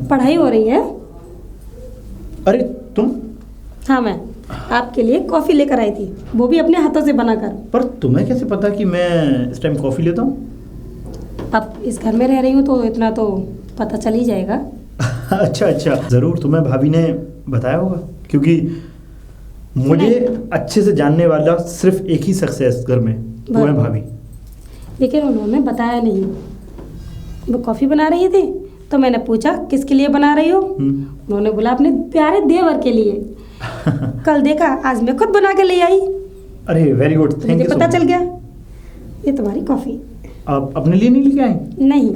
पढ़ाई हो रही है? अरे तुम? हाँ, मैं आपके लिए कॉफ़ी लेकर आई थी, वो भी अपने हाथों से बनाकर। पर तुम्हें कैसे पता कि मैं इस टाइम कॉफ़ी लेता हूँ? अब इस घर में रह रही हूँ तो इतना तो पता चल ही जाएगा। अच्छा अच्छा, ज़रूर तुम्हें भाभी ने बताया होगा, क्योंकि मुझे अच्छे से जानने वाला सिर्फ एक ही शख्स है इस घर में, वो है भाभी। लेकिन उन्होंने बताया नहीं। वो कॉफ़ी बना रही थी तो मैंने पूछा किसके लिए बना रही हो? उन्होंने बोला अपने प्यारे देवर के लिए। कल देखा, आज मैं खुद बना के ले आई। अरे वेरी गुड, थैंक यू। मुझे पता चल गया। ये तुम्हारी कॉफ़ी। आप अपने लिए नहीं लेके आए? नहीं।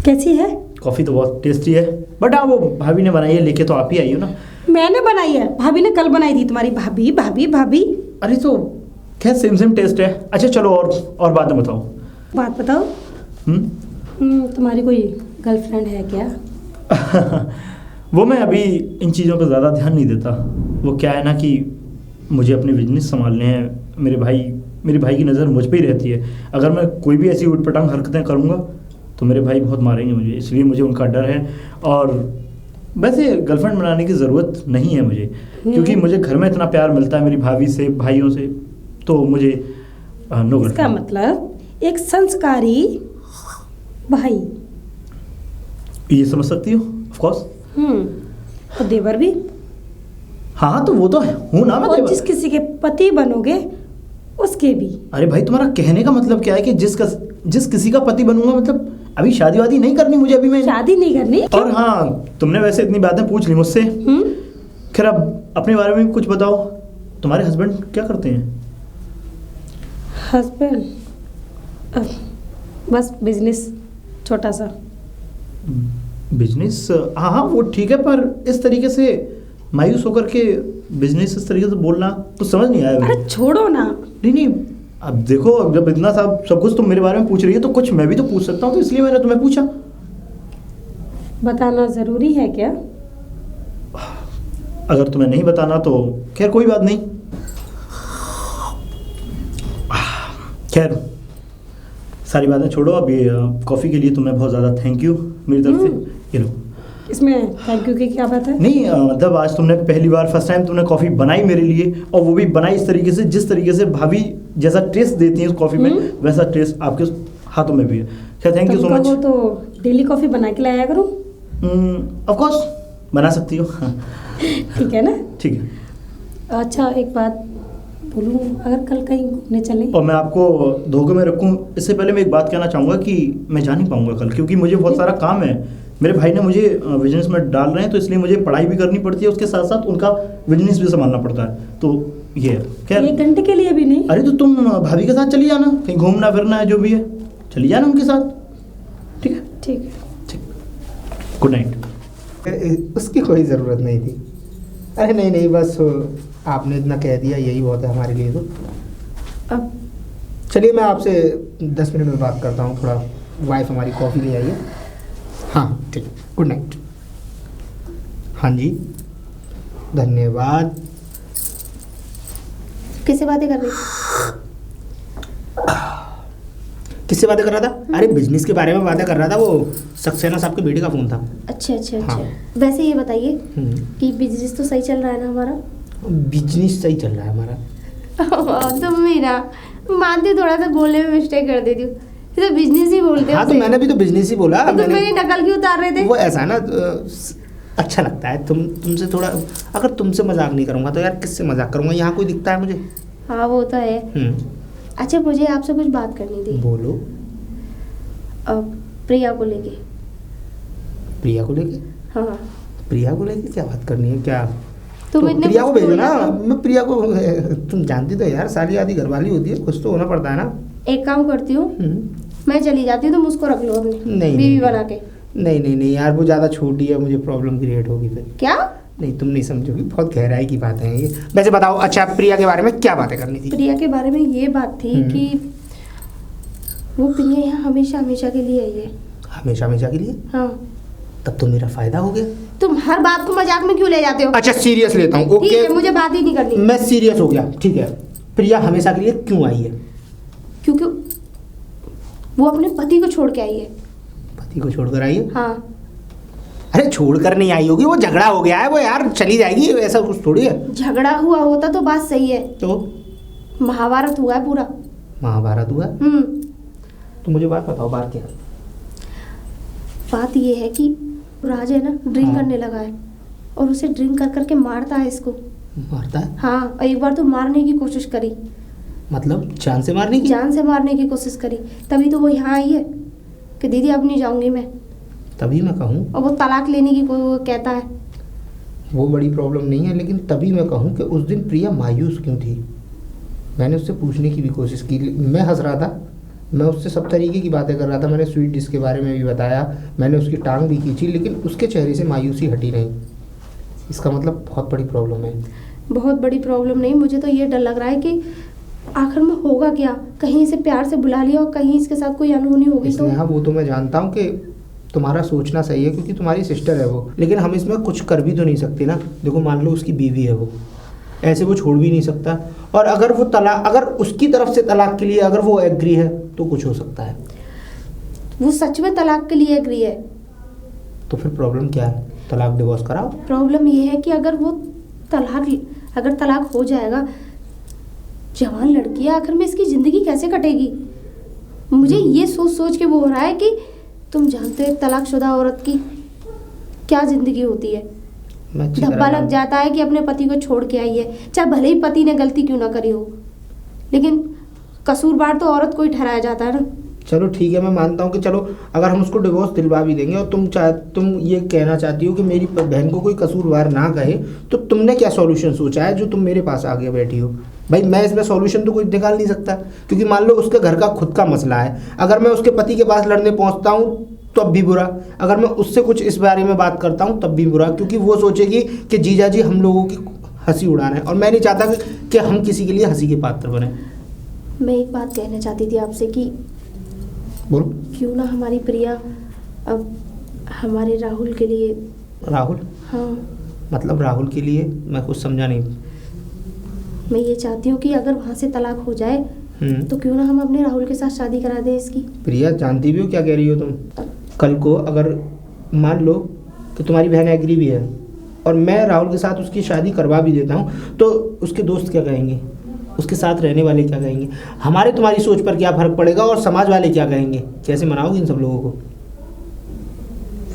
कैसी है? कॉफ़ी तो बहुत टेस्टी है, बट हाँ वो भाभी ने बनाई है, लेके तो आप ही आई हो ना। मैंने बनाई है, भाभी ने कल बनाई थी। तुम्हारी भाभी भाभी भाभी। अरे तो खैर सेम टेस्ट है। अच्छा चलो, और बात में बताओ। बात बताओ। तुम्हारी कोई गर्लफ्रेंड है क्या? वो मैं अभी इन चीज़ों पर ज़्यादा ध्यान नहीं देता। वो क्या है ना कि मुझे अपने बिजनेस संभालने हैं। मेरे भाई की नज़र मुझ पे ही रहती है। अगर मैं कोई भी ऐसी उटपटांग हरकतें करूँगा तो मेरे भाई बहुत मारेंगे मुझे, इसलिए मुझे उनका डर है। और वैसे गर्लफ्रेंड बनाने की ज़रूरत नहीं है मुझे, क्योंकि मुझे घर में इतना प्यार मिलता है मेरी भाभी से, भाइयों से, तो मुझे नो। इसका मतलब एक संस्कारी भाई, ये समझ सकती हो? Of course. तो देवर भी। हाँ तो वो तो है, हूँ ना मैं और देवर। जिस किसी के पति बनोगे उसके भी। अरे भाई, तुम्हारा कहने का मतलब क्या है कि जिस किसी का पति बनूंगा, मतलब अभी शादी वादी नहीं करनी मुझे, अभी मैं शादी नहीं करनी। और हाँ, तुमने वैसे इतनी बातें पूछ ली मुझसे। खैर अब अपने बारे में कुछ बताओ। तुम्हारे हस्बैंड क्या करते हैं? हस्बैंड बस बिजनेस, छोटा सा बिजनेस? हाँ हाँ वो ठीक है, पर इस तरीके से मायूस होकर के बिजनेस इस तरीके से बोलना तो समझ नहीं आया। अरे छोड़ो ना। नहीं, अब देखो, जब इतना सब कुछ तुम मेरे बारे में पूछ रही है तो कुछ मैं भी तो पूछ सकता हूँ, तो इसलिए मैंने तुम्हें पूछा। बताना ज़रूरी है क्या? अगर तुम्हें नहीं बताना तो खैर कोई बात नहीं। खैर सारी बातें छोड़ो, अभी कॉफ़ी के लिए तुम्हें बहुत ज़्यादा थैंक यू मेरी तरफ से। ये लो। इसमें थैंक यू की क्या बात है? नहीं मतलब आज तुमने पहली बार, फर्स्ट टाइम तुमने कॉफ़ी बनाई मेरे लिए, और वो भी बनाई इस तरीके से जिस तरीके से भाभी जैसा टेस्ट देती है उस कॉफ़ी में, वैसा टेस्ट आपके हाथों में भी है। खैर थैंक यू सो मच। तो डेली कॉफ़ी बना के लाया करो। ऑफ कोर्स बना सकती हो। ठीक है ना? ठीक है। अच्छा एक बात बोलूँ, अगर कल कहीं घूमने चलें? और मैं आपको धोखे में रखूँ इससे पहले मैं एक बात कहना चाहूँगा कि मैं जा नहीं पाऊँगा कल, क्योंकि मुझे बहुत सारा काम है। मेरे भाई ने मुझे बिजनेस में डाल रहे हैं, तो इसलिए मुझे पढ़ाई भी करनी पड़ती है, उसके साथ साथ उनका बिजनेस भी संभालना पड़ता है। तो ये खैर 1 घंटे के लिए भी नहीं? अरे तो तुम भाभी के साथ चली जाना, कहीं घूमना फिरना है जो भी है, चली जाना उनके साथ। ठीक है? ठीक है। ठीक। Good night. उसकी कोई ज़रूरत नहीं थी। अरे नहीं, बस आपने इतना कह दिया यही बहुत है हमारे लिए। तो अब चलिए मैं आपसे 10 मिनट में बात करता हूँ, थोड़ा वाइफ हमारी कॉफ़ी ले आई है। हाँ ठीक, गुड नाइट। हाँ जी धन्यवाद। किससे बातें कर रही? किससे बातें कर रहा था? अरे बिजनेस के बारे में बातें कर रहा था, वो सक्सेना साहब के बेटे का फ़ोन था। अच्छा। हाँ। वैसे ये बताइए कि बिजनेस तो सही चल रहा है ना हमारा? बिजनेस सही चल रहा है हमारा। तो मेरा मानती, थोड़ा सा बोलने में मिस्टेक कर देती हूँ, तो बिजनेस ही बोलते हो। हाँ तो मैंने भी तो बिजनेस ही बोला। तो मेरी नकल क्यों उतार रहे थे? वो ऐसा है ना, अच्छा लगता है तुमसे थोड़ा। अगर तुमसे मजाक नहीं करूँगा तो यार किससे मजाक करूँगा? यहाँ कोई दिखता है मुझे? हाँ वो तो है। अच्छा मुझे आपसे कुछ बात करनी थी। बोलो। प्रिया को लेके। प्रिया को लेके? हाँ। प्रिया को लेके क्या बात करनी है? क्या तो प्रिया को भेजो ना। मैं प्रिया को, तुम जानती तो यार साली आदि घरवाली होती है, कुछ तो होना पड़ता है ना। एक काम करती हूँ, मैं चली जाती हूँ, तुम उसको रख लो अपनी बीवी बना के। नहीं यार, वो ज़्यादा छोटी है, मुझे प्रॉब्लम क्रिएट होगी फिर। क्या? नहीं तुम नहीं समझोगी, बहुत गहराई की बातें हैं ये। वैसे बताओ, अच्छा प्रिया के बारे में क्या बातें करनी थी? प्रिया के बारे में ये बात थी कि वो प्रिया यहाँ हमेशा के लिए आई है। हमेशा के लिए? हाँ। तब तो मेरा फ़ायदा हो गया। तुम हर बात को मजाक में क्यों ले जाते हो? अच्छा सीरियस लेता हूँ, ठीक है, ओके मुझे बात ही नहीं करनी। मैं सीरियस हो गया, ठीक है। प्रिया हमेशा के लिए क्यों आई है? क्योंकि वो अपने पति को छोड़ के आई है। पति को छोड़कर आई है? हाँ। अरे छोड़कर नहीं आई होगी, वो झगड़ा हो गया है, वो यार चली जाएगी, ऐसा कुछ थोड़ी है। झगड़ा हुआ होता तो बात सही है, तो महाभारत हुआ है पूरा। महाभारत हुआ? तो मुझे बात बताओ, बात क्या है? बात ये है कि राज है ना, ड्रिंक हाँ। करने लगा है और उसे ड्रिंक कर करके मारता है इसको। मारता है? हाँ, और एक बार तो मारने की कोशिश करी, मतलब जान से मारने की? जान से मारने की कोशिश करी, तभी तो वो यहाँ आई है कि दीदी अब नहीं जाऊंगी मैं। तभी मैं कहूँ, और वो तलाक लेने की वो कहता है। वो बड़ी प्रॉब्लम नहीं है, लेकिन तभी मैं कहूँ कि उस दिन प्रिया मायूस क्यों थी? मैंने उससे पूछने की भी कोशिश की, मैं हंस रहा था, मैं उससे सब तरीके की बातें कर रहा था, मैंने स्वीट डिश के बारे में भी बताया, मैंने उसकी टांग भी खींची, लेकिन उसके चेहरे से मायूसी हटी नहीं। इसका मतलब बहुत बड़ी प्रॉब्लम है। बहुत बड़ी प्रॉब्लम नहीं, मुझे तो ये डर लग रहा है कि आखिर में होगा क्या, कहीं इसे प्यार से बुला लिया और कहीं इसके साथ कोई अनहोनी होगी तो। हाँ, वो तो मैं जानता हूँ कि तुम्हारा सोचना सही है क्योंकि तुम्हारी सिस्टर है वो, लेकिन हम इसमें कुछ कर भी तो नहीं सकते ना। देखो मान लो उसकी बीवी है वो, ऐसे वो छोड़ भी नहीं सकता, और अगर वो तलाक, अगर उसकी तरफ से तलाक के लिए अगर वो एग्री है तो कुछ हो सकता है। वो सच में तलाक के लिए एग्री है? तो फिर प्रॉब्लम क्या है? तलाक डिवोर्स कराओ। प्रॉब्लम ये है कि अगर तलाक हो जाएगा, जवान लड़की है, आखिर में इसकी जिंदगी कैसे कटेगी? मुझे ये सोच सोच के वो हो रहा है कि तुम जानते हो तलाकशुदा औरत की क्या जिंदगी होती है। धब्बा लग जाता है कि अपने पति को छोड़ के आई है, चाहे भले ही पति ने गलती क्यों ना करी हो, लेकिन कसूरवार तो औरत को ही ठहराया जाता है ना। चलो ठीक है, मैं मानता हूँ कि चलो अगर हम उसको डिवोर्स दिलवा भी देंगे, और तुम ये कहना चाहती हो कि मेरी बहन को कोई कसूरवार ना कहे, तो तुमने क्या सॉल्यूशन सोचा है जो तुम मेरे पास आगे बैठी हो? भाई मैं इसमें सॉल्यूशन तो कुछ निकाल नहीं सकता, क्योंकि मान लो उसके घर का खुद का मसला है, अगर मैं उसके पति के पास लड़ने पहुंचता हूँ तब भी बुरा, अगर मैं उससे कुछ इस बारे में बात करता हूँ तब भी बुरा, क्योंकि वो सोचेगी कि जीजा जी हम लोगों की हंसी उड़ाना है, और मैं नहीं चाहता कि हम किसी के लिए हंसी के पात्र बने। मैं एक बात कहना चाहती थी आपसे कि बोलो। क्यों ना हमारी प्रिया अब हमारे राहुल के लिए। राहुल? हाँ, मतलब राहुल के लिए? मैं कुछ समझा नहीं। मैं ये चाहती हूँ कि अगर वहाँ से तलाक हो जाए तो क्यों ना हम अपने राहुल के साथ शादी करा दें इसकी। प्रिया जानती भी हो क्या कह रही हो तुम? कल को अगर मान लो कि तुम्हारी बहन एग्री भी है और मैं राहुल के साथ उसकी शादी करवा भी देता हूँ, तो उसके दोस्त क्या कहेंगे, उसके साथ रहने वाले क्या कहेंगे, हमारे तुम्हारी सोच पर क्या फर्क पड़ेगा, और समाज वाले क्या कहेंगे? कैसे मनाओगे इन सब लोगों को?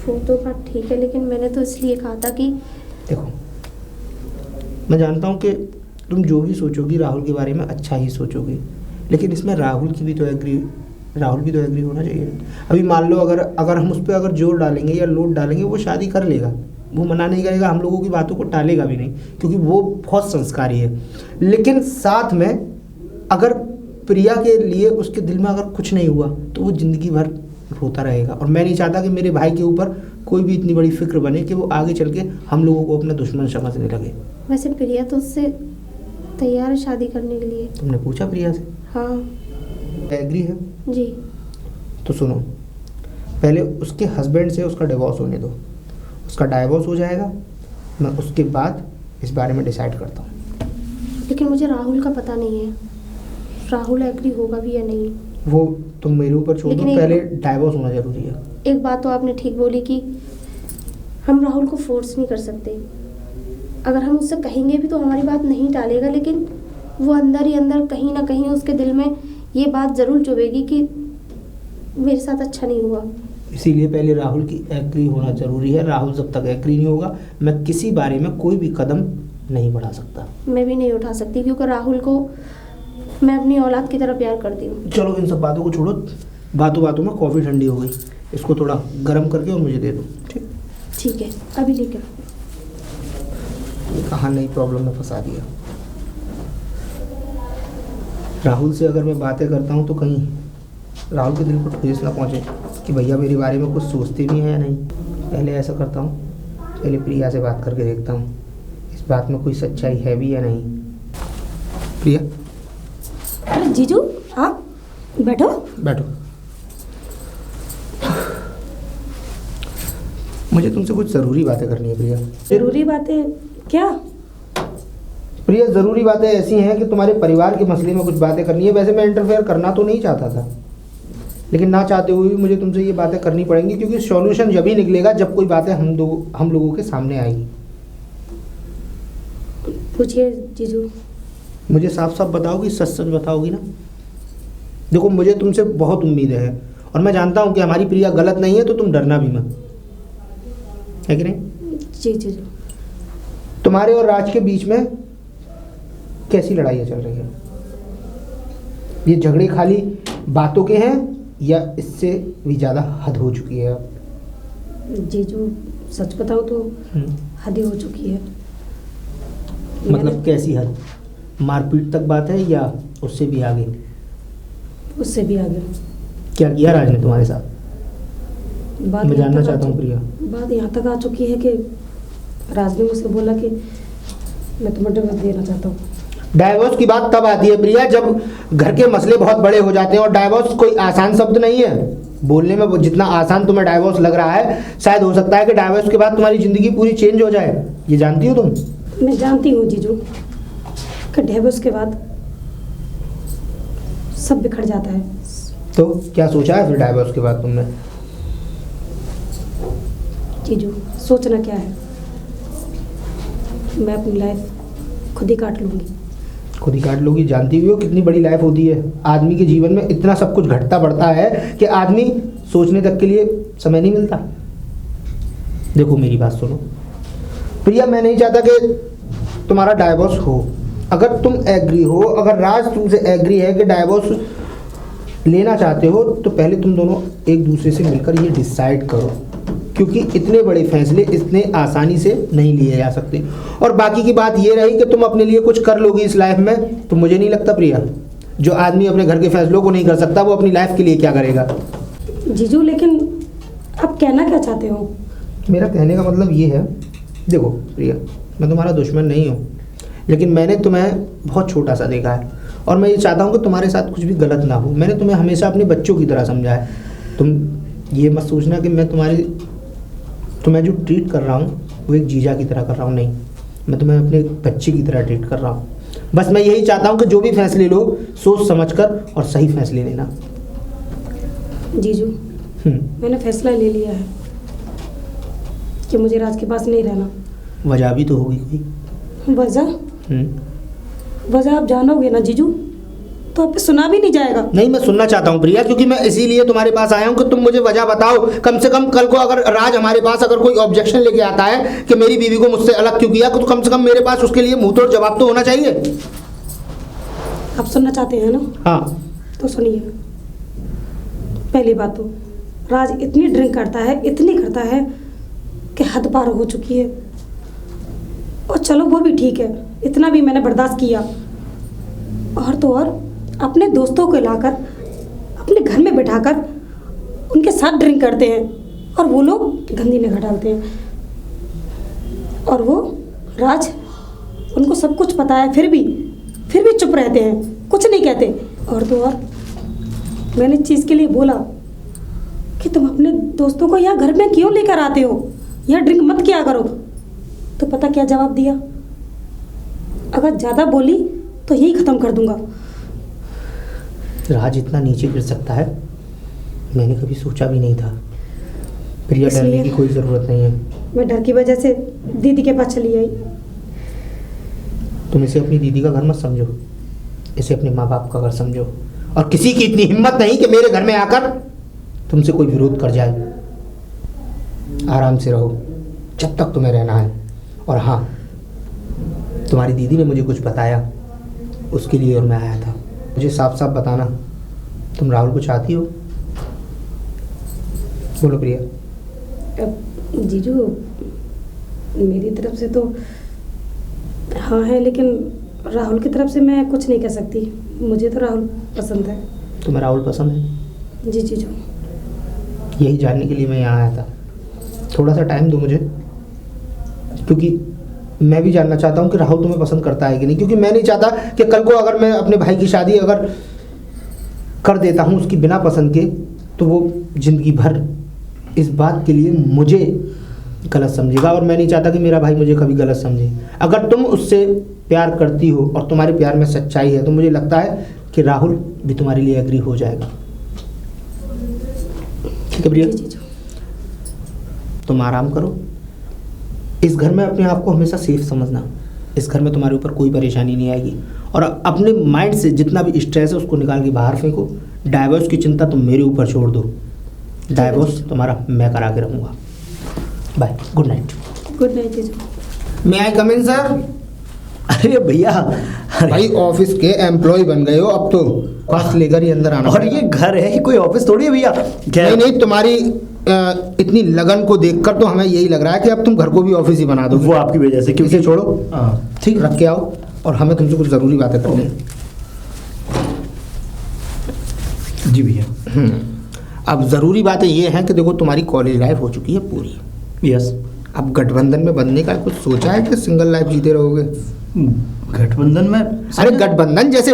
वो तो बात ठीक है, लेकिन मैंने तो इसलिए कहा था कि देखो, मैं जानता हूँ कि तुम जो भी सोचोगी राहुल के बारे में अच्छा ही सोचोगी, लेकिन इसमें राहुल भी तो एग्री होना चाहिए। अभी मान लो अगर हम उस पर अगर जोर डालेंगे या लोड डालेंगे, वो शादी कर लेगा, वो मना नहीं करेगा, हम लोगों की बातों को टालेगा भी नहीं, क्योंकि वो बहुत संस्कारी है। लेकिन साथ में अगर प्रिया के लिए उसके दिल में अगर कुछ नहीं हुआ तो वो ज़िंदगी भर रोता रहेगा, और मैं नहीं चाहता कि मेरे भाई के ऊपर कोई भी इतनी बड़ी फिक्र बने कि वो आगे चल के हम लोगों को अपना दुश्मन समझने लगे। वैसे प्रिया तो उससे तैयार है शादी करने के लिए। तुमने पूछा प्रिया से? हाँ। एग्री है जी। तो सुनो, पहले उसके हस्बैंड से उसका डिवोर्स होने दो, उसका डाइवोर्स हो जाएगा, मैं उसके बाद इस बारे में डिसाइड करता हूँ। लेकिन मुझे राहुल का पता नहीं है, राहुल एग्री होगा भी या नहीं। वो तुम मेरे ऊपर छोड़ दो, पहले डाइवोर्स होना जरूरी है। एक बात तो आपने ठीक बोली कि हम राहुल को फोर्स नहीं कर सकते, अगर हम उससे कहेंगे भी तो हमारी बात नहीं टालेगा, लेकिन वो अंदर ही अंदर कहीं ना कहीं उसके दिल में ये बात ज़रूर चुभेगी कि मेरे साथ अच्छा नहीं हुआ। इसीलिए पहले राहुल की एग्री होना ज़रूरी है। राहुल जब तक एग्री नहीं होगा, मैं किसी बारे में कोई भी कदम नहीं बढ़ा सकता। मैं भी नहीं उठा सकती, क्योंकि राहुल को मैं अपनी औलाद की तरह प्यार करती हूँ। चलो इन सब बातों को छोड़ो, बातों बातों में कॉफ़ी ठंडी हो गई, इसको थोड़ा गर्म करके और मुझे दे दो। ठीक है, अभी लेकर। कहाँ नई प्रॉब्लम में फंसा दिया। राहुल से अगर मैं बातें करता हूँ तो कहीं राहुल के दिल को ठेस ना पहुँचे कि भैया मेरे बारे में कुछ सोचते भी हैं या नहीं। पहले ऐसा करता हूँ, पहले प्रिया से बात करके देखता हूँ इस बात में कोई सच्चाई है भी या नहीं। प्रिया। अरे जीजू आप बैठो। बैठो। मुझे तुमसे कुछ ज़रूरी बातें करनी है प्रिया। ज़रूरी बातें क्या? प्रिया, ज़रूरी बातें ऐसी हैं कि तुम्हारे परिवार के मसले में कुछ बातें करनी है। वैसे मैं इंटरफेयर करना तो नहीं चाहता था, लेकिन ना चाहते हुए भी मुझे तुमसे ये बातें करनी पड़ेंगी, क्योंकि सॉल्यूशन जब ही निकलेगा जब कोई बातें हम लोगों के सामने आएगी। पूछिए जीजू। मुझे साफ साफ बताओगी, सच सच बताओगी ना? देखो, मुझे तुमसे बहुत उम्मीदें हैं और मैं जानता हूँ कि हमारी प्रिया गलत नहीं है, तो तुम डरना भी मत, है कि नहीं? जी जीजू। तुम्हारे और राज के बीच में कैसी लड़ाइयाँ चल रही हैं? ये झगड़े खाली बातों के हैं या इससे भी ज़्यादा हद हो चुकी है अब? जीजू सच बताऊँ तो हद ही हो चुकी है। मतलब कैसी हद? मारपीट तक बात है या उससे भी आगे? उससे भी आगे। क्या किया राज ने तुम्हारे साथ? बात मैं यहाँ जानना तक आ चाहता हूँ चुकी- प्रिया। बात यहाँ तक आ चुकी है कि राज ने मुझसे बोला कि मैं तुम्हें डिवोर्स देना चाहता हूँ। डाइवोर्स की बात तब आती है प्रिया जब घर के मसले बहुत बड़े हो जाते हैं, और डाइवोर्स कोई आसान शब्द नहीं है बोलने में। वो जितना आसान तुम्हें डाइवोर्स लग रहा है, शायद हो सकता है कि डाइवोर्स के बाद तुम्हारी ज़िंदगी पूरी चेंज हो जाए। ये जानती हो तुम? मैं जानती हूँ जीजू कि डिवोर्स के बाद सब बिखर जाता है। तो क्या सोचा है फिर डाइवोर्स के बाद तुमने? जीजू सोचना क्या है, मैं अपनी लाइफ खुद ही काट लूँगी। खुद ही काट लोगी? जानती भी हो कितनी बड़ी लाइफ होती है आदमी के जीवन में। इतना सब कुछ घटता बढ़ता है कि आदमी सोचने तक के लिए समय नहीं मिलता। देखो मेरी बात सुनो प्रिया, मैं नहीं चाहता कि तुम्हारा डाइवोर्स हो। अगर तुम एग्री हो, अगर राज तुमसे एग्री है कि डाइवोर्स लेना चाहते हो, तो पहले तुम दोनों एक दूसरे से मिलकर ये डिसाइड करो, क्योंकि इतने बड़े फैसले इतने आसानी से नहीं लिए जा सकते। और बाकी की बात ये रही कि तुम अपने लिए कुछ कर लोगी इस लाइफ में, तो मुझे नहीं लगता प्रिया, जो आदमी अपने घर के फैसलों को नहीं कर सकता वो अपनी लाइफ के लिए क्या करेगा? जीजू लेकिन आप कहना क्या चाहते हो? मेरा कहने का मतलब ये है, देखो प्रिया, मैं तुम्हारा दुश्मन नहीं हूँ, लेकिन मैंने तुम्हें बहुत छोटा सा देखा है और मैं ये चाहता हूँ कि तुम्हारे साथ कुछ भी गलत ना हो। मैंने तुम्हें हमेशा अपने बच्चों की तरह समझा है। तुम ये मत सोचना कि मैं तुम्हें जो ट्रीट कर रहा हूँ वो एक जीजा की तरह कर रहा हूँ। नहीं, मैं तुम्हें अपने बच्चे की तरह ट्रीट कर रहा हूँ। बस मैं यही चाहता हूँ कि जो भी फैसले लो, सोच समझकर और सही फैसले लेना। जीजू मैंने फैसला ले लिया है कि मुझे राज के पास नहीं रहना। वजह भी तो होगी कोई। वजह आप जानोगे ना जीजू, तो आप पे सुना भी नहीं जाएगा। नहीं, मैं सुनना चाहता हूँ प्रिया, क्योंकि मैं इसीलिए तुम्हारे पास आया हूँ कि तुम मुझे वजह बताओ। कम से कम कल को अगर राज हमारे पास अगर कोई ऑब्जेक्शन लेके आता है कि मेरी बीवी को मुझसे अलग क्यों किया, तो कम से कम मेरे पास उसके लिए मुंह तोड़ जवाब तो होना चाहिए। आप सुनना चाहते हैं ना? हाँ तो सुनिए। पहली बात तो राज इतनी ड्रिंक करता है, इतनी करता है कि हद पार हो चुकी है। और चलो वो भी ठीक है, इतना भी मैंने बर्दाश्त किया। और तो और अपने दोस्तों को लाकर अपने घर में बिठाकर उनके साथ ड्रिंक करते हैं और वो लोग गंदी निगाह डालते हैं। और वो राज, उनको सब कुछ पता है, फिर भी चुप रहते हैं, कुछ नहीं कहते। और तो और मैंने इस चीज़ के लिए बोला कि तुम अपने दोस्तों को यहाँ घर में क्यों लेकर आते हो, यहाँ ड्रिंक मत किया करो। तो पता क्या जवाब दिया? अगर ज़्यादा बोली तो यही ख़त्म कर दूंगा। राज इतना नीचे गिर सकता है, मैंने कभी सोचा भी नहीं था। प्रिया, डरने की कोई ज़रूरत नहीं है। मैं डर की वजह से दीदी के पास चली आई। तुम इसे अपनी दीदी का घर मत समझो, इसे अपने माँ बाप का घर समझो। और किसी की इतनी हिम्मत नहीं कि मेरे घर में आकर तुमसे कोई विरोध कर जाए। आराम से रहो जब तक तुम्हें रहना है। और हाँ, तुम्हारी दीदी ने मुझे कुछ बताया, उसके लिए और मैं आया था। मुझे साफ साफ बताना, तुम राहुल को चाहती हो? बोलो प्रिया। जीजू मेरी तरफ से तो हाँ है, लेकिन राहुल की तरफ से मैं कुछ नहीं कह सकती। मुझे तो राहुल पसंद है। तुम्हें राहुल पसंद है? जी जीजू। यही जानने के लिए मैं यहाँ आया था। थोड़ा सा टाइम दो मुझे, क्योंकि मैं भी जानना चाहता हूँ कि राहुल तुम्हें पसंद करता है कि नहीं। क्योंकि मैं नहीं चाहता कि कल को अगर मैं अपने भाई की शादी अगर कर देता हूँ उसकी बिना पसंद के, तो वो ज़िंदगी भर इस बात के लिए मुझे गलत समझेगा, और मैं नहीं चाहता कि मेरा भाई मुझे कभी गलत समझे। अगर तुम उससे प्यार करती हो और तुम्हारे प्यार में सच्चाई है, तो मुझे लगता है कि राहुल भी तुम्हारे लिए एग्री हो जाएगा। ठीक है प्रिया, तुम आराम करो। इस घर में अपने आप को हमेशा सेफ समझना। इस घर में तुम्हारे ऊपर कोई परेशानी नहीं आएगी, और अपने माइंड से जितना भी स्ट्रेस है उसको निकाल के बाहर फेंको। डाइवोर्स की चिंता तुम मेरे ऊपर छोड़ दो। डाइवोर्स तुम्हारा मैं करा के रहूँगा। Bye, good night. Good night जीजू। May I come in sir? अरे भैया, भाई ऑफिस के एम्प्लॉय बन गए हो अब तो, पास लेकर ही अंदर आना। और ये घर है, कोई ऑफिस थोड़ी है भैया। नहीं नहीं, तुम्हारी इतनी लगन को देखकर तो हमें यही लग रहा है कि अब तुम घर को भी ऑफिस ही बना दो। वो आपकी वजह से, क्योंकि इसे छोड़ो, ठीक रख के आओ, और हमें तुमसे कुछ ज़रूरी बातें करनी है। जी भैया। अब ज़रूरी बातें ये हैं कि देखो, तुम्हारी कॉलेज लाइफ हो चुकी है पूरी। यस। अब गठबंधन में बनने का कुछ सोचा है कि सिंगल लाइफ जीते रहोगे? गठबंधन में? अरे गठबंधन जैसे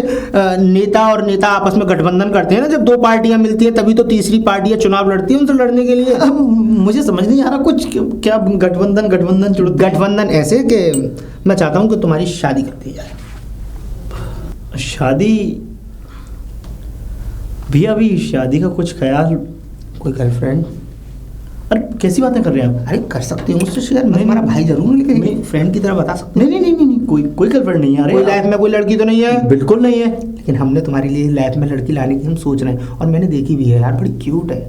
नेता और नेता आपस में गठबंधन करते हैं ना, जब दो पार्टियां मिलती हैं तभी तो तीसरी पार्टियां चुनाव लड़ती है उनसे लड़ने के लिए। मुझे समझ नहीं आ रहा कुछ, क्या गठबंधन गठबंधन जुड़। गठबंधन ऐसे कि मैं चाहता हूं कि तुम्हारी शादी कर दी जाए। शादी? भैया अभी शादी का कुछ ख्याल? कोई गर्लफ्रेंड? अरे कैसी बातें कर रहे हैं आप? अरे कर सकते हो मुझसे शेयर, मैं तुम्हारा भाई जरूर हूं, लेकिन फ्रेंड की तरह बता सकते हो। नहीं नहीं नहीं नहीं, कोई गर्लफ्रेंड नहीं है। कोई लाइफ में कोई लड़की तो नहीं है? बिल्कुल नहीं है। लेकिन हमने तुम्हारे लिए लाइफ में लड़की लाने की हम सोच रहे हैं, और मैंने देखी भी है यार, बड़ी क्यूट है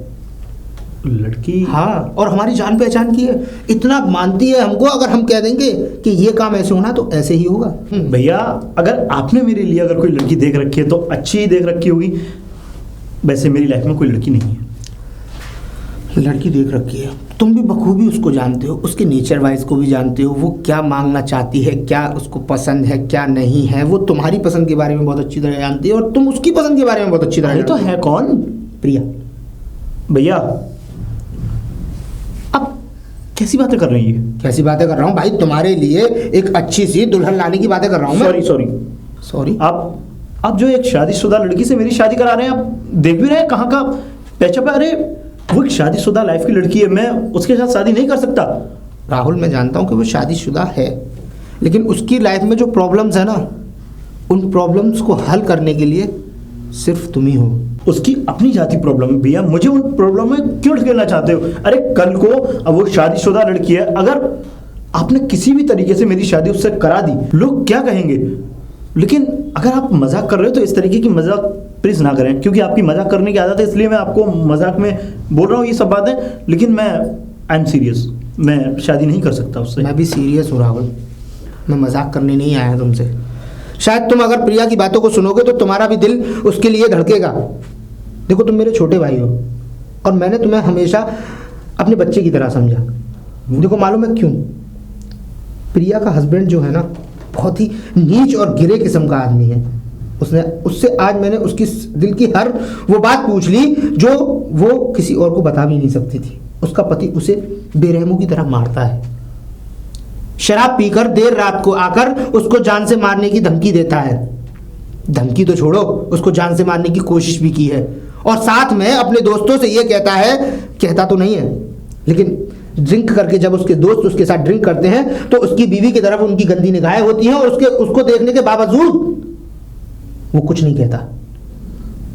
लड़की। हाँ, और हमारी जान पहचान की है, इतना मानती है हमको। अगर हम कह देंगे कि ये काम ऐसे होना तो ऐसे ही होगा। भैया अगर आपने मेरे लिए अगर कोई लड़की देख रखी है तो अच्छी ही देख रखी होगी। वैसे मेरी लाइफ में कोई लड़की नहीं है। लड़की देख रखी है, तुम भी बखूबी उसको जानते हो, उसके नेचर वाइज को भी जानते हो, वो क्या मांगना चाहती है, क्या उसको पसंद है, क्या नहीं है। वो तुम्हारी पसंद के बारे में बहुत अच्छी तरह जानती है, और तुम उसकी पसंद के बारे में बहुत अच्छी तरह अरे तो जानते हो। है कौन? प्रिया। भैया आप कैसी बातें कर रही हैं? कैसी बातें कर रहा हूँ भाई? तुम्हारे लिए एक अच्छी सी दुल्हन लाने की बातें कर रहा हूँ मैं। सॉरी आप जो एक शादीशुदा लड़की से मेरी शादी करा रहे हैं, आप देख भी रहे हैं कहाँ का पैचअप है। अरे वो एक शादीशुदा लाइफ की लड़की है, मैं उसके साथ शादी नहीं कर सकता। राहुल, मैं जानता हूँ कि वो शादीशुदा है, लेकिन उसकी लाइफ में जो प्रॉब्लम्स है ना, उन प्रॉब्लम्स को हल करने के लिए सिर्फ तुम ही हो। उसकी अपनी जाति प्रॉब्लम है भैया, मुझे उन प्रॉब्लम में क्यों ढकेलना चाहते हो? अरे कल को अब वो शादीशुदा लड़की है, अगर आपने किसी भी तरीके से मेरी शादी उससे करा दी, लोग क्या कहेंगे? लेकिन अगर आप मजाक कर रहे हो तो इस तरीके की मजाक प्लीज ना करें, क्योंकि आपकी मजाक करने की आदत है, इसलिए मैं आपको मजाक में बोल रहा हूँ ये सब बातें। लेकिन मैं आई एम सीरियस, मैं शादी नहीं कर सकता उससे। मैं भी सीरियस हूँ राहुल, मैं मजाक करने नहीं आया तुमसे। शायद तुम अगर प्रिया की बातों को सुनोगे तो तुम्हारा भी दिल उसके लिए धड़केगा। देखो, तुम मेरे छोटे भाई हो, और मैंने तुम्हें हमेशा अपने बच्चे की तरह समझा। देखो मालूम है क्यों? प्रिया का हस्बैंड जो है ना, बहुत ही नीच और गिरे किस्म का आदमी है। उससे आज मैंने उसकी दिल की हर वो बात पूछ ली जो वो किसी और को बता भी नहीं सकती थी। उसका पति उसे बेरहमों की तरह मारता है, शराब पीकर देर रात को आकर उसको जान से मारने की धमकी देता है। धमकी तो छोड़ो, उसको जान से मारने की कोशिश भी की है, और साथ में अपने दोस्तों से ये कहता है, कहता तो नहीं है लेकिन ड्रिंक करके जब उसके दोस्त उसके साथ ड्रिंक करते हैं तो उसकी बीवी की तरफ उनकी गंदी निगाहें होती हैं, और उसको देखने के बावजूद वो कुछ नहीं कहता।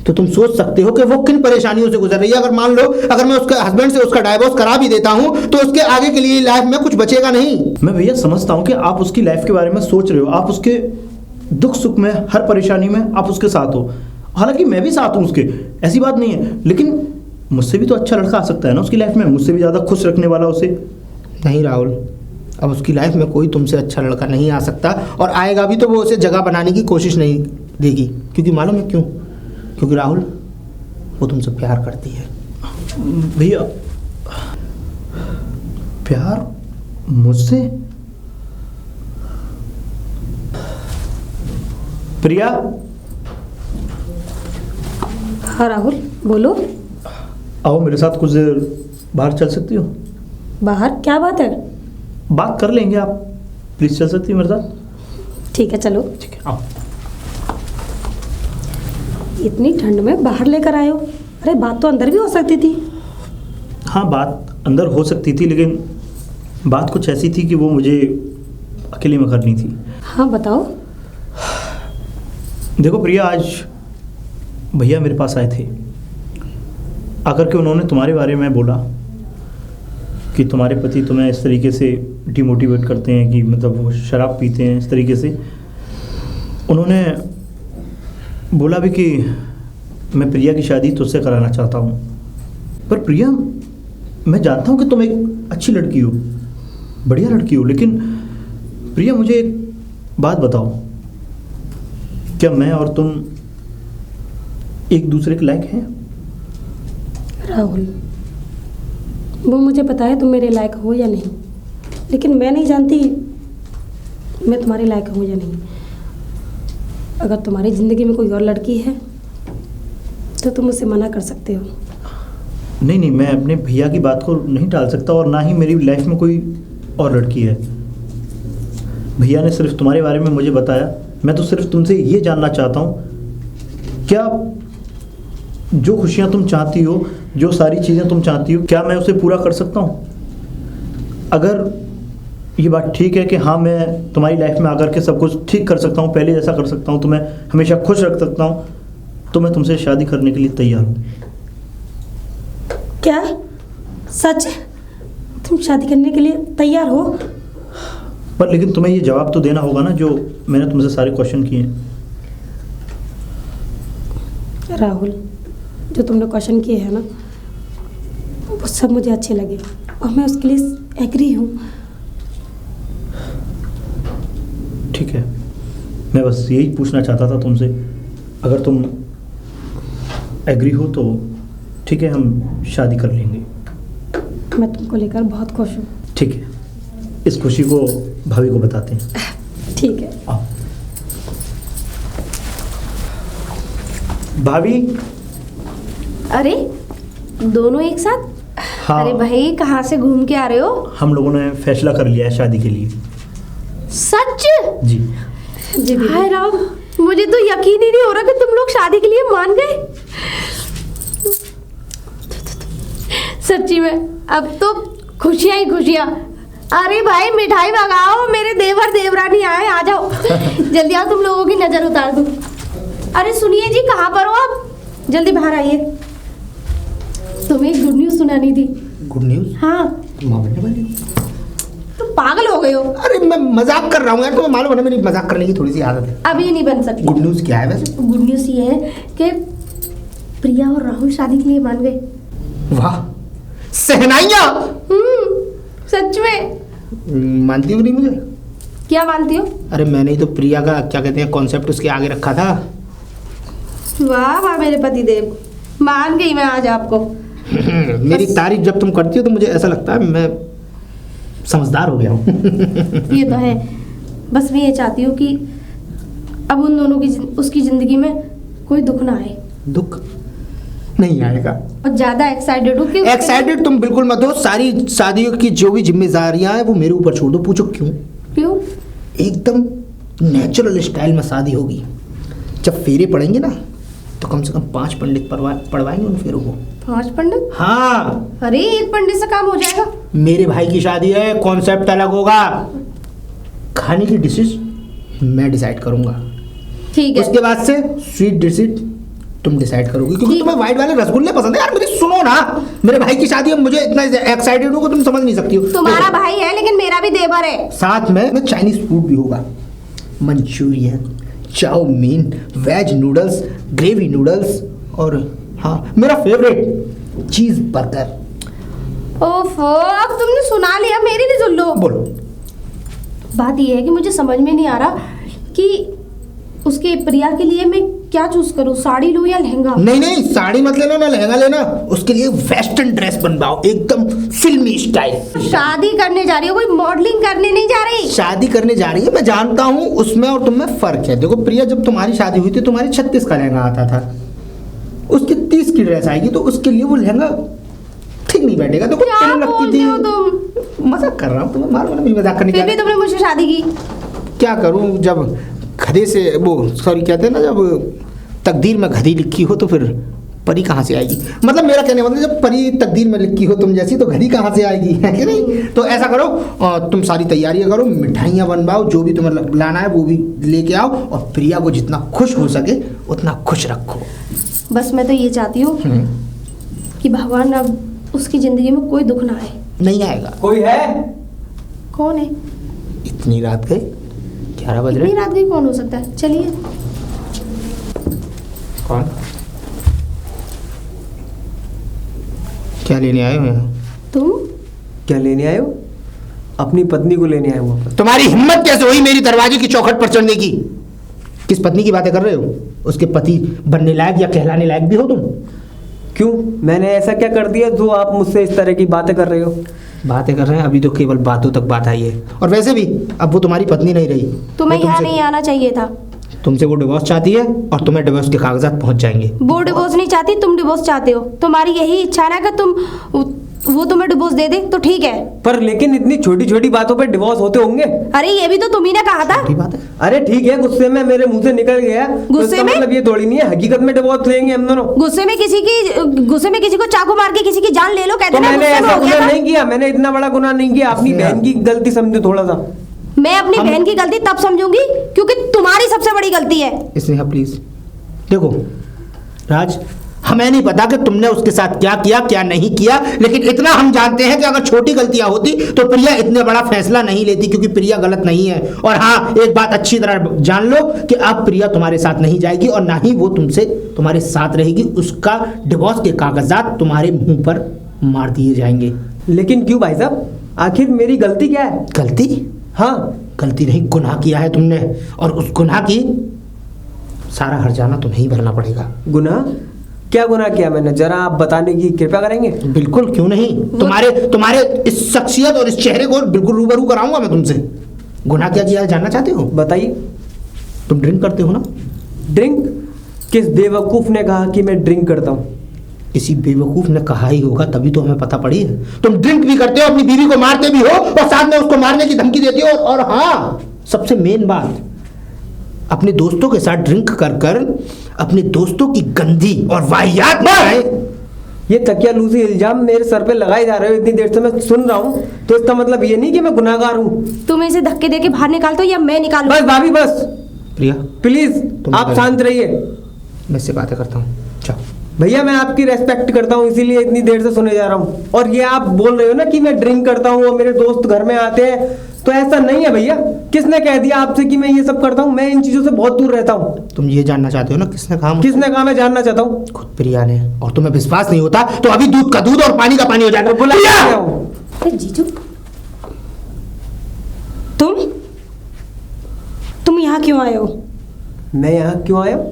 तो तुम सोच सकते हो कि वो किन परेशानियों से गुजर रही है। अगर मान लो अगर मैं उसके हस्बैंड से उसका डाइवोर्स करा भी देता हूं तो उसके आगे के लिए लाइफ में कुछ बचेगा नहीं। मैं भैया समझता हूँ कि आप उसकी लाइफ के बारे में सोच रहे हो, आप उसके दुख सुख में, हर परेशानी में आप उसके साथ हो। हालांकि मैं भी साथ हूँ उसके, ऐसी बात नहीं है, लेकिन मुझसे भी तो अच्छा लड़का आ सकता है ना उसकी लाइफ में, मुझसे भी ज़्यादा खुश रखने वाला उसे। नहीं राहुल, अब उसकी लाइफ में कोई तुमसे अच्छा लड़का नहीं आ सकता, और आएगा भी तो वो उसे जगह बनाने की कोशिश नहीं देगी। क्योंकि मालूम है क्यों? क्योंकि राहुल, वो तुमसे प्यार करती है। भैया प्यार मुझसे? प्रिया? हाँ राहुल, बोलो। आओ मेरे साथ कुछ देर बाहर चल सकती हो? बाहर? क्या बात है? बात कर लेंगे, आप प्लीज चल सकती हो मेरे साथ? ठीक है, चलो। ठीक है, आओ। इतनी ठंड में बाहर लेकर आए हो? अरे बात तो अंदर भी हो सकती थी। हाँ बात अंदर हो सकती थी, लेकिन बात कुछ ऐसी थी कि वो मुझे अकेले में करनी थी। हाँ बताओ। देखो प्रिया, आज भैया मेरे पास आए थे, आकर के उन्होंने तुम्हारे बारे में बोला कि तुम्हारे पति तुम्हें इस तरीके से डिमोटिवेट करते हैं कि मतलब वो शराब पीते हैं इस तरीके से। उन्होंने बोला भी कि मैं प्रिया की शादी तुझसे कराना चाहता हूँ। पर प्रिया, मैं जानता हूँ कि तुम एक अच्छी लड़की हो, बढ़िया लड़की हो, लेकिन प्रिया मुझे एक बात बताओ, क्या मैं और तुम एक दूसरे के लायक हैं? राहुल, वो मुझे पता है तुम मेरे लायक हो या नहीं, लेकिन मैं नहीं जानती मैं तुम्हारे लायक हूँ या नहीं। अगर तुम्हारी ज़िंदगी में कोई और लड़की है तो तुम मुझसे मना कर सकते हो। नहीं नहीं, मैं अपने भैया की बात को नहीं टाल सकता, और ना ही मेरी लाइफ में कोई और लड़की है। भैया ने सिर्फ तुम्हारे बारे में मुझे बताया। मैं तो सिर्फ तुमसे ये जानना चाहता हूँ, क्या जो खुशियाँ तुम चाहती हो, जो सारी चीज़ें तुम चाहती हो, क्या मैं उसे पूरा कर सकता हूँ? अगर ये बात ठीक है कि हाँ मैं तुम्हारी लाइफ में आकर के सब कुछ ठीक कर सकता हूँ, पहले जैसा कर सकता हूँ, तुम्हें हमेशा खुश रख सकता हूँ, तो मैं तुमसे शादी करने के लिए तैयार हूँ। क्या सच? तुम शादी करने के लिए तैयार हो? पर लेकिन तुम्हें ये जवाब तो देना होगा ना, जो मैंने तुमसे सारे क्वेश्चन किए हैं। राहुल, जो तुमने क्वेश्चन किए हैं ना, वो सब मुझे अच्छे लगे और मैं उसके लिए एग्री हूँ। ठीक है, मैं बस यही पूछना चाहता था तुमसे। अगर तुम एग्री हो तो ठीक है, हम शादी कर लेंगे। मैं तुमको लेकर बहुत खुश हूँ। ठीक है, इस खुशी को भाभी को बताते हैं। ठीक है। आओ भाभी। अरे दोनों एक साथ? हाँ, अरे भाई, कहाँ से घूम के आ रहे हो? हम लोगों ने फैसला कर लिया है शादी के लिए। सच? जी। जी दीदी। हाय राम, मुझे तो यकीन ही नहीं हो रहा कि तुम लोग शादी के लिए मान गए। सच्ची में अब तो खुशियां ही खुशियां। अरे भाई, मिठाई मंगाओ, मेरे देवर देवरानी आए, आ जाओ जल्दी आओ, तुम लोगों की नजर उतार दूं। अरे सुनिए जी, कहाँ पर हो आप? जल्दी बाहर आइए, तुम्हें एक गुड न्यूज सुनानी थी। Good news? हाँ। तुम वहाँ बैठने वाली हो? तुम पागल हो गए हो? अरे मैं मजाक कर रहा हूँ यार, तुम्हें मालूम है ना मेरी मजाक करने की थोड़ी सी आदत है। अब ये नहीं बन सकती। गुड न्यूज क्या है वैसे? गुड न्यूज ये है कि प्रिया और राहुल शादी के लिए मान गए। वाह, सहनाइयाँ! सच में? मानती हो कि नहीं मुझे? क्या मानती हो? अरे मैंने ही तो प्रिया का क्या कहते हैं कॉन्सेप्ट उसके आगे रखा था। वाह वाह मेरे पति देव, मान गई मैं आज आपको। मेरी तारीफ जब तुम करती हो तो मुझे ऐसा लगता है मैं समझदार हो गया हूँ। ये तो है, बस मैं ये चाहती हूँ कि अब उन दोनों की उसकी जिंदगी में कोई दुख ना आए। दुख नहीं आएगा। और ज्यादा एक्साइटेड हूँ कि एक्साइटेड तुम बिल्कुल मत हो। सारी शादियों की जो भी जिम्मेदारियां हैं वो मेरे ऊपर छोड़ दो। पूछो क्यों? क्यों? एकदम नेचुरल स्टाइल में शादी होगी। जब फेरे पड़ेंगे ना तो कम से कम 5 पंडित पढ़वाएंगे उन फेरों को। 5 पंडित? हाँ। अरे एक पंडित से काम हो जाएगा। मेरे भाई की शादी है, कॉन्सेप्ट अलग होगा। खाने की डिशेस मैं डिसाइड करूंगा। ठीक है। उसके बाद से स्वीट डिशेस तुम डिसाइड करोगे, क्योंकि तुम्हें व्हाइट वाले रसगुल्ले पसंद है यार। मेरी सुनो ना, मेरे भाई की शादी है, मुझे इतना एक्साइटेड हूँ कि तुम समझ नहीं सकती हो। तुम्हारा भाई है लेकिन मेरा भी देवर है। साथ में चाइनीज फूड भी होगा। Manchurian, chowmein, veg noodles, gravy noodles और हाँ मेरा फेवरेट चीज बर्गर। ओफो, अब तुमने सुना लिया, मेरी नहीं सुन लो। बोलो। बात यह है कि मुझे समझ में नहीं आ रहा कि उसके प्रिया के लिए मैं क्या चूज करूं, साड़ी लूं या लहंगा? नहीं नहीं, साड़ी मत लेना ना लहंगा लेना। उसके लिए वेस्टर्न ड्रेस बनवाओ, एकदम फिल्मी स्टाइल। शादी करने जा रही हो, कोई मॉडलिंग करने नहीं जा रही। शादी करने जा रही है, मैं जानता हूँ उसमें और तुम में फर्क है। देखो प्रिया, जब तुम्हारी शादी हुई थी तुम्हारी 36 का लहंगा आता था, उसकी 30 की ड्रेस आएगी तो उसके लिए वो लहंगा ठीक नहीं बैठेगा। तो क्या बोलते हो तुम? मजाक कर रहा हूँ, तुम्हें मालूम है ना मेरी मजाक करने फिर भी तुमने मुझसे शादी की। क्या करूँ, जब गधे से वो सॉरी कहते हैं ना, जब तकदीर में गधी लिखी हो तो फिर परी कहाँ से आएगी? मतलब मेरा कहने का मतलब जब परी तकदीर में लिखी हो तुम जैसी, तो घड़ी कहाँ से आएगी, है कि नहीं? तो ऐसा करो, तुम सारी तैयारियां करो, मिठाइयाँ बनवाओ, जो भी तुम्हें लाना है वो भी लेके आओ, और प्रिया को जितना खुश हो सके उतना खुश रखो। बस मैं तो ये चाहती हूँ कि भगवान अब उसकी जिंदगी में कोई दुख ना आए। नहीं आएगा। कोई है? कौन है? इतनी रात गई, 11 बज रहे। इतनी रात गई कौन हो सकता है? चलिए। कौन? क्या लेने आए हो यहाँ? तुम क्या लेने आए हो? अपनी पत्नी को लेने आए हो। तुम्हारी हिम्मत कैसे हुई मेरी दरवाजे की चौखट पर चढ़ने की? किस पत्नी की बातें कर रहे हो? उसके पति बनने लायक या कहलाने लायक भी हो तुम? क्यों, मैंने ऐसा क्या कर दिया जो आप मुझसे इस तरह की बातें कर रहे हो? बातें कर रहे हैं, अभी तो केवल बातों तक बात आई है, और वैसे भी अब वो तुम्हारी पत्नी नहीं रही। तुम्हें मैं यहाँ तुमसे- नहीं आना चाहिए था। तुमसे वो डिवोर्स चाहती है, और तुम्हें डिवोर्स के कागजात पहुंच जाएंगे। वो डिवोर्स नहीं चाहती, तुम डिवोर्स चाहते हो। तुम्हारी यही इच्छा है ना कि वो तुम्हें डिवोर्स दे दे, तो ठीक है। पर लेकिन इतनी छोटी छोटी बातों पे डिवोर्स होते होंगे? अरे ये भी तो तुम ही ने कहा था। ठीक बात है। अरे ठीक है, गुस्से में मेरे मुंह से निकल गया, तो गुस्से इसका में? मतलब ये थोड़ी नहीं है हकीकत में डिवोर्स लेंगे हम दोनों। गुस्से में किसी को चाकू मार के किसी की जान ले लो, कहते तो ना मैंने गुस्से में ऐसा हो गया गुनाह था। नहीं किया, मैंने इतना बड़ा गुनाह नहीं किया। अपनी इसने- बहन की गलती समझो थोड़ा सा। मैं अपनी बहन की गलती तब समझूंगी क्योंकि तुम्हारी सबसे बड़ी गलती है। स्नेहा प्लीज देखो, राज हमें नहीं पता कि तुमने उसके साथ क्या किया क्या नहीं किया, लेकिन इतना हम जानते हैं कि अगर छोटी गलतियां होती तो प्रिया इतने बड़ा फैसला नहीं लेती, क्योंकि प्रिया गलत नहीं है। और हाँ, एक बात अच्छी तरह जान लो कि अब प्रिया तुम्हारे साथ नहीं जाएगी, और ना ही वो तुमसे तुम्हारे साथ रहेगी। उसका डिवोर्स के कागजात तुम्हारे मुंह पर मार दिए जाएंगे। लेकिन क्यों भाई साहब, आखिर मेरी गलती क्या है? गलती? हाँ, गलती नहीं, गुनाह किया है तुमने, और उस गुनाह की सारा हर्जाना तुम्हें ही भरना पड़ेगा। गुनाह? क्या गुनाह किया मैंने, जरा आप बताने की कृपया करेंगे? बिल्कुल, क्यों नहीं। तुम्हारे इस शख्सियत और इस चेहरे को बिल्कुल रूबरू कराऊंगा मैं तुमसे। गुनाह क्या किया है जानना चाहते हो? बताइए। तुम ड्रिंक करते हो ना? ड्रिंक? किस बेवकूफ ने कहा कि मैं ड्रिंक करता हूँ? किसी बेवकूफ ने कहा ही होगा, तभी तो हमें पता पड़ी है। तुम ड्रिंक भी करते हो, अपनी बीवी को मारते भी हो, और साथ में उसको मारने की धमकी देते हो। और हाँ, सबसे मेन बात, अपने दोस्तों के साथ ड्रिंक कर कर अपने दोस्तों की गंदी और वाहियात बातें। ये तकियालूसी इल्जाम मेरे सर पे लगाए जा रहे हो, इतनी देर से मैं सुन रहा हूँ, तो इसका मतलब ये नहीं कि मैं गुनाहगार हूँ। तुम इसे धक्के दे के बाहर निकाल दो या मैं निकालूं? बस भाभी बस, प्रिया प्लीज तुम आप इधर- शांत रहिए। मैं इससे बातें करता हूँ, जाओ। भैया मैं आपकी रेस्पेक्ट करता हूँ, इसीलिए इतनी देर से सुने जा रहा हूँ। और ये आप बोल रहे हो ना कि मैं ड्रिंक करता हूँ और मेरे दोस्त घर में आते हैं, तो ऐसा नहीं है भैया। किसने कह दिया आपसे कि मैं ये सब करता हूँ? मैं इन चीजों से बहुत दूर रहता हूँ। तुम ये जानना चाहते हो ना किसने कहा मुझे? किसने कहा? मैं जानना चाहता हूँ। खुद प्रिया ने। और तुम्हें विश्वास नहीं होता तो अभी दूध का दूध और पानी का पानी हो जाएगा। बुला प्रिया! क्या हूँ? अरे जीजू, तुम यहाँ क्यों आए हो? मैं यहाँ क्यों आया?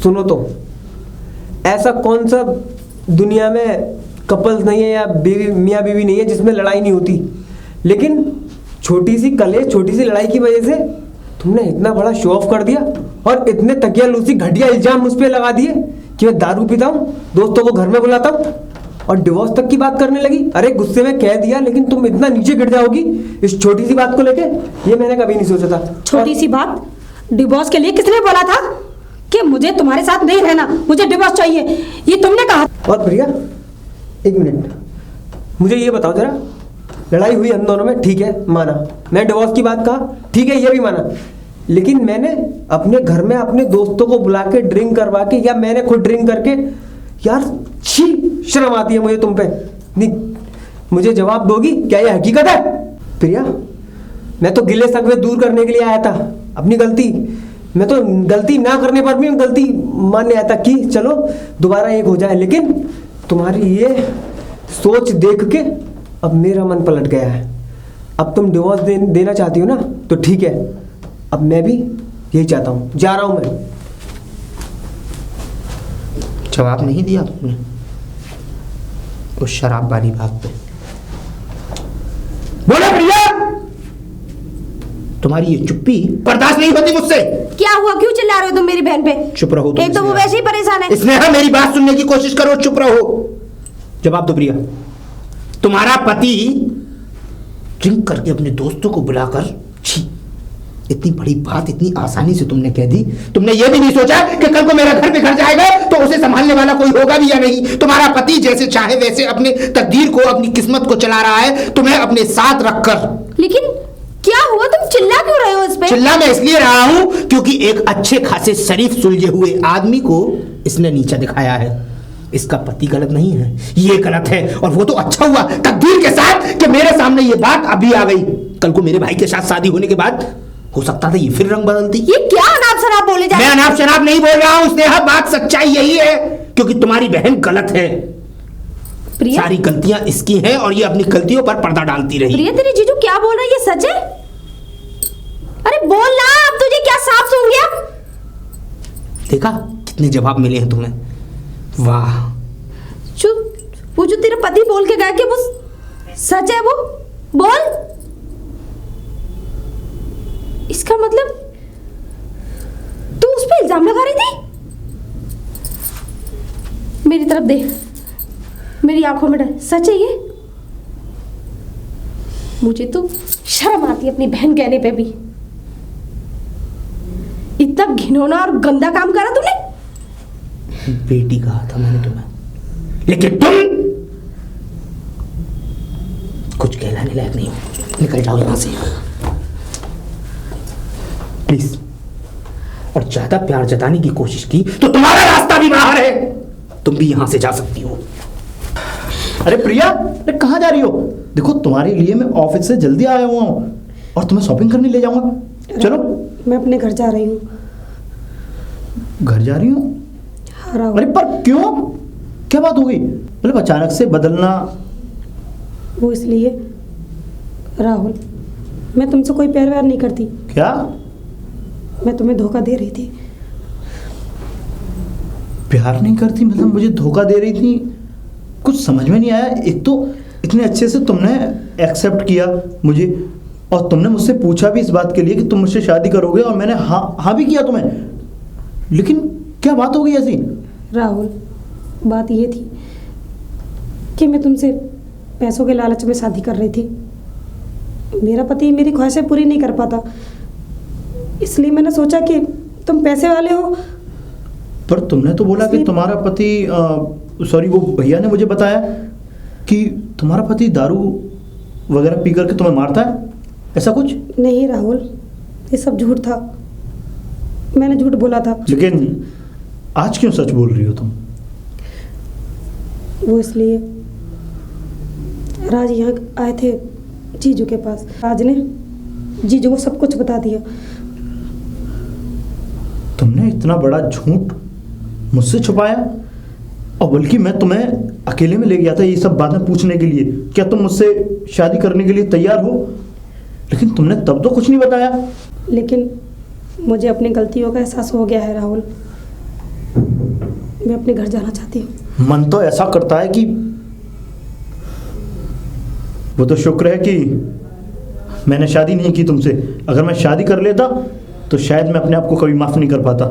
सुनो तो, ऐसा कौन सा दुनिया में कपल्स नहीं है या बीवी मियाँ बीवी नहीं है जिसमें लड़ाई नहीं होती, लेकिन छोटी सी कलेश, छोटी सी लड़ाई की वजह से तुमने इतना बड़ा शो ऑफ कर दिया और इतने तकियालूसी घटिया इल्जाम मुझ पे लगा दिए कि मैं दारू पीता हूँ, दोस्तों को घर में बुलाता हूँ और डिवोर्स तक की बात करने लगी। अरे गुस्से में कह दिया, लेकिन तुम इतना नीचे गिर जाओगी इस छोटी सी बात को लेके, ये मैंने कभी नहीं सोचा था। छोटी सी बात? डिवोर्स के लिए किसने बोला था कि मुझे तुम्हारे साथ नहीं रहना, मुझे डिवोर्स चाहिए? ये तुमने कहा। और प्रिया एक मिनट, मुझे ये बताओ जरा, लड़ाई हुई हम दोनों में, ठीक है माना, मैं डिवोर्स की बात कहा, ठीक है ये भी माना, लेकिन मैंने अपने घर में अपने दोस्तों को बुला के ड्रिंक करवा के या मैंने खुद ड्रिंक करके, यार छी शर्म आती है मुझे तुम पे। नहीं, मुझे जवाब दोगी क्या ये हकीकत है? प्रिया मैं तो गिले शकवे दूर करने के लिए आया था, अपनी गलती, मैं तो गलती ना करने पर भी गलती मानने आया था कि चलो दोबारा एक हो जाए, लेकिन तुम्हारी ये सोच देख के अब मेरा मन पलट गया है। अब तुम डिवोर्स देना चाहती हो ना, तो ठीक है, अब मैं भी यही चाहता हूँ, जा रहा हूँ मैं। जवाब नहीं दिया तुमने उस शराब वाली बात पे। बोलो प्रिया, तुम्हारी ये चुप्पी बर्दाश्त नहीं होती मुझसे। क्या हुआ, क्यों चिल्ला रहे हो तुम मेरी बहन पे? चुप रहो तुम। एक तो वो वैसे ही परेशान है। स्नेहा मेरी बात सुनने की कोशिश करो, चुप रहो। जवाब दो प्रिया, तुम्हारा पति ड्रिंक करके अपने दोस्तों को बुलाकर छी इतनी बड़ी बात इतनी आसानी से तुमने कह दी। तुमने ये भी नहीं सोचा कि कल को मेरा घर बिखर जाएगा तो उसे संभालने वाला कोई होगा भी या नहीं। तुम्हारा पति जैसे चाहे वैसे अपने तकदीर को, अपनी किस्मत को चला रहा है, तुम्हें अपने साथ रखकर। लेकिन क्या हुआ, तुम चिल्ला क्यों रहे हो इस पे? चिल्ला मैं इसलिए रहा हूं क्योंकि एक अच्छे खासे शरीफ सुलझे हुए आदमी को इसने नीचा दिखाया है। इसका पति गलत नहीं है, ये गलत है। और वो तो अच्छा हुआ तकदीर के साथ कि मेरे सामने ये बात अभी आ गई। कल को मेरे भाई के साथ शादी होने के बाद हो सकता था ये फिर रंग बदलती। ये क्या अनाप शनाप बोले जा रहे मैं अनाप शनाप नहीं बोल रहा हूं स्नेहा, बात सच्चाई यही है क्योंकि तुम्हारी बहन गलत है। प्रिया, सारी गलतियां इसकी हैं और ये अपनी गलतियों पर पर्दा डालती रही। प्रिया तेरी जीजू क्या बोल रहा है, ये सच है? अरे बोल ना, अब तुझे क्या साफ सूंघ गया? देखा कितने जवाब मिले हैं तुम्हें। वाह, वो जो तेरा पति बोल के गया कि वो सच है, वो बोल। इसका मतलब तू उस पर इल्जाम लगा रही थी? मेरी तरफ देख, मेरी आंखों में डर, सच है ये? मुझे तो शर्म आती है अपनी बहन कहने पे भी। इतना घिनौना और गंदा काम करा तूने। बेटी कहा था मैंने तुम्हें, लेकिन तुम कुछ कहलाने लायक नहीं हो। निकल जाओ यहां से प्लीज। और ज्यादा प्यार जताने की कोशिश की तो तुम्हारा रास्ता भी बाहर है, तुम भी यहां से जा सकती हो। अरे प्रिया, अरे कहाँ जा रही हो? देखो तुम्हारे लिए मैं ऑफिस से जल्दी आया हुआ हूँ और तुम्हें शॉपिंग करने ले जाऊंगा। चलो। मैं अपने घर जा रही हूँ। घर जा रही हूँ? हाँ राहुल। अरे पर क्यों, क्या बात हो गई? मतलब अचानक से बदलना? वो इसलिए राहुल, मैं तुमसे कोई प्यार व्यार नहीं करती। क्या? मैं तुम्हें धोखा दे रही थी। प्यार नहीं करती मतलब मुझे धोखा दे रही थी? कुछ समझ में नहीं आया। एक तो इतने अच्छे से तुमने एक्सेप्ट किया मुझे और तुमने मुझसे पूछा भी इस बात के लिए कि तुम मुझसे शादी करोगे और मैंने हाँ भी किया तुम्हें, लेकिन क्या बात हो गई ऐसी? राहुल, बात ये थी कि मैं तुमसे पैसों के लालच में शादी कर रही थी। मेरा पति मेरी ख्वाहिशें पूरी नहीं कर पाता, इसलिए मैंने सोचा कि तुम पैसे वाले हो। पर तुमने तो बोला कि तुम्हारा पति सॉरी वो भैया ने मुझे बताया कि तुम्हारा पति दारू वगैरह पी करके तुम्हें मारता है, ऐसा कुछ? नहीं राहुल, ये सब झूठ था, मैंने झूठ बोला था। लेकिन आज क्यों सच बोल रही हो तुम? वो इसलिए, राज यहाँ आए थे जीजू के पास। राज ने जीजू को सब कुछ बता दिया। तुमने इतना बड़ा झूठ मुझसे छुपाया, और बल्कि मैं तुम्हें अकेले में ले गया था ये सब बातें पूछने के लिए, क्या तुम मुझसे शादी करने के लिए तैयार हो, लेकिन तुमने तब तो कुछ नहीं बताया। लेकिन मुझे अपनी गलतियों का एहसास हो गया है राहुल, मैं अपने घर जाना चाहती हूँ। मन तो ऐसा करता है कि वो तो शुक्र है कि मैंने शादी नहीं की तुमसे। अगर मैं शादी कर लेता तो शायद मैं अपने आप को कभी माफ नहीं कर पाता,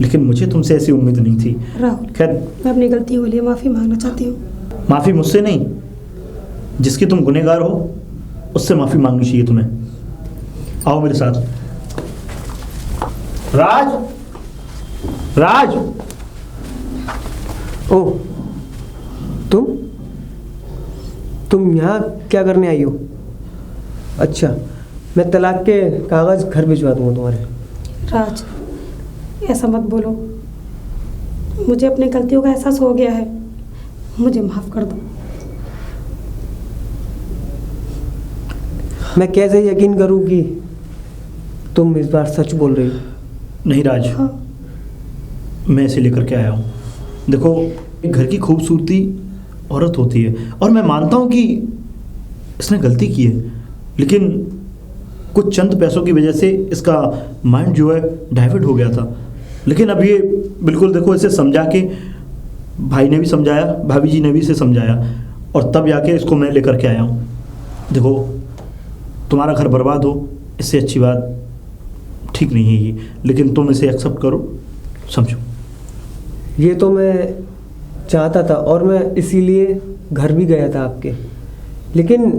लेकिन मुझे तुमसे ऐसी उम्मीद नहीं थी। राहुल, खैर, मैं अपनी गलतियों के लिए माफ़ी मांगना चाहती हूँ। माफ़ी मुझसे नहीं, जिसकी तुम गुनहगार हो उससे माफ़ी मांगनी चाहिए तुम्हें। आओ मेरे साथ। राज, राज। ओ, तुम यहाँ क्या करने आई हो? अच्छा, मैं तलाक के कागज़ घर भिजवा दूंगा तुम्हारे। राज, ऐसा मत बोलो, मुझे अपनी गलतियों का एहसास हो गया है, मुझे माफ़ कर दो। मैं कैसे यकीन करूं कि तुम इस बार सच बोल रही हो? नहीं राज, हाँ। मैं इसे लेकर के आया हूँ। देखो, घर की खूबसूरती औरत होती है और मैं मानता हूँ कि इसने गलती की है, लेकिन कुछ चंद पैसों की वजह से इसका माइंड जो है डाइवर्ट हो गया था। लेकिन अब ये बिल्कुल देखो, इसे समझा के, भाई ने भी समझाया, भाभी जी ने भी इसे समझाया, और तब जाके इसको मैं लेकर के आया हूँ। देखो, तुम्हारा घर बर्बाद हो इससे अच्छी बात ठीक नहीं है ये, लेकिन तुम इसे एक्सेप्ट करो, समझो। ये तो मैं चाहता था और मैं इसीलिए घर भी गया था आपके, लेकिन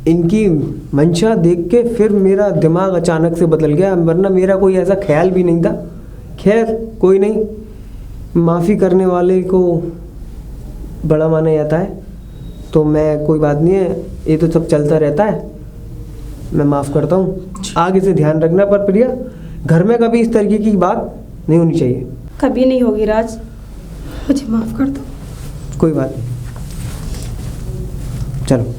इनकी मंशा देख के फिर मेरा दिमाग अचानक से बदल गया, वरना मेरा कोई ऐसा ख्याल भी नहीं था। खैर कोई नहीं, माफ़ी करने वाले को बड़ा माना जाता है, तो मैं कोई बात नहीं है, ये तो सब चलता रहता है, मैं माफ़ करता हूँ। आगे से ध्यान रखना, पर प्रिया घर में कभी इस तरीके की बात नहीं होनी चाहिए। कभी नहीं होगी राज, मुझे माफ़ कर दो। कोई बात नहीं, चलो।